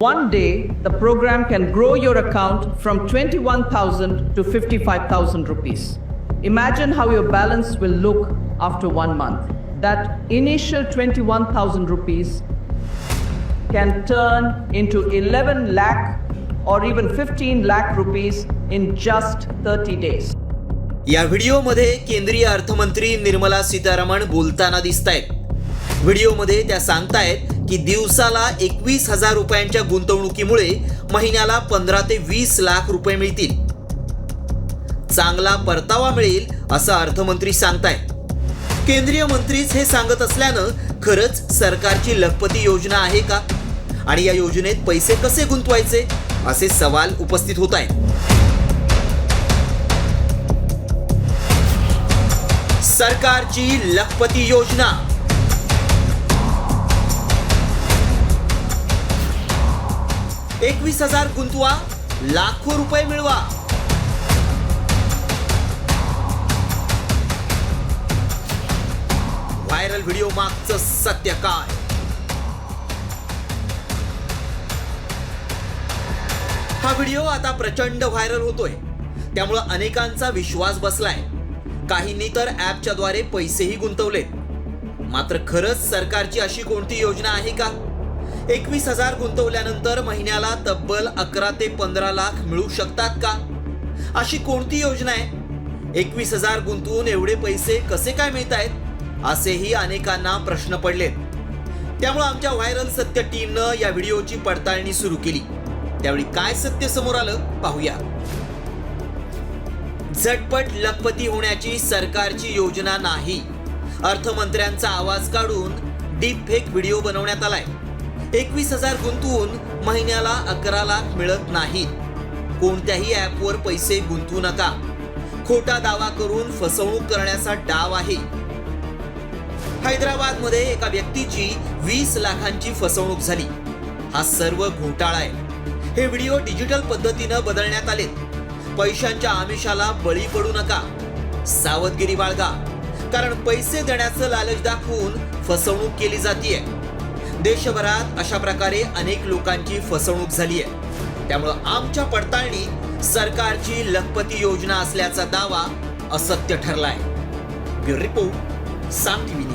One day, the program can grow your account from 21,000 to 55,000 rupees. Imagine how your balance will look after 1 month. That initial 21,000 rupees can turn into 11 lakh or even 15 lakh rupees in just 30 days. या व्हिडिओमध्ये केंद्रीय अर्थमंत्री निर्मला सीतारामन बोलताना दिसतायत. व्हिडिओमध्ये त्या सांगतायत की दिवसाला 21,000 रुपयांच्या गुंतवणुकीमुळे महिन्याला 15 ते 20 लाख रुपये मिळतील. चांगला परतावा मिळेल असं अर्थमंत्री सांगतायत. केंद्रीय मंत्रीच हे सांगत असल्यानं खरंच सरकारची लखपती योजना आहे का आणि या योजनेत पैसे कसे गुंतवायचे असे सवाल उपस्थित होत आहेत. सरकारची लखपती योजना. $21,000 गुंतवा, लाखो रुपये मिळवा. व्हायरल व्हिडिओ मागचं सत्य काय? हा व्हिडिओ आता प्रचंड व्हायरल होतोय, त्यामुळे अनेकांचा विश्वास बसलाय. काहींनी तर ॲपच्या द्वारे पैसेही गुंतवले. मात्र खरंच सरकारची अशी कोणती योजना आहे का? 21,000 गुंतवल्यानंतर महिन्याला तब्बल 11 ते 15 लाख मिळू शकतात का? अशी कोणती योजना आहे? 21,000 गुंतवून एवढे पैसे कसे काय मिळत आहेत असेही अनेकांना प्रश्न पडलेत. त्यामुळे आमच्या व्हायरल सत्य टीमनं या व्हिडिओची पडताळणी सुरू केली. त्यावेळी काय सत्य समोर आलं पाहूया. झटपट लखपती होण्याची सरकारची योजना नाही. अर्थमंत्र्यांचा आवाज काढून डीप फेक व्हिडिओ बनवण्यात आलाय. 21,000 गुंतवून महिन्याला 11 लाख मिळत नाहीत. कोणत्याही ॲपवर पैसे गुंतवू नका. खोटा दावा करून फसवणूक करण्याचा डाव आहे. हैदराबादमध्ये एका व्यक्तीची 20 लाखांची फसवणूक झाली. हा सर्व घोटाळा आहे. हे व्हिडिओ डिजिटल पद्धतीनं बदलण्यात आले. पैशांच्या आमिषाला बळी पडू नका. सावधगिरी बाळगा, कारण पैसे देण्याचं लालच दाखवून फसवणूक केली जातीये. देशभरात अशा प्रकारे अनेक लोकांची फसवणूक झाली आहे. त्यामुळं आमच्या पडताळणीत सरकारची लखपती योजना असल्याचा दावा असत्य ठरलाय. ब्युरो रिपोर्ट, साम टीव्ही.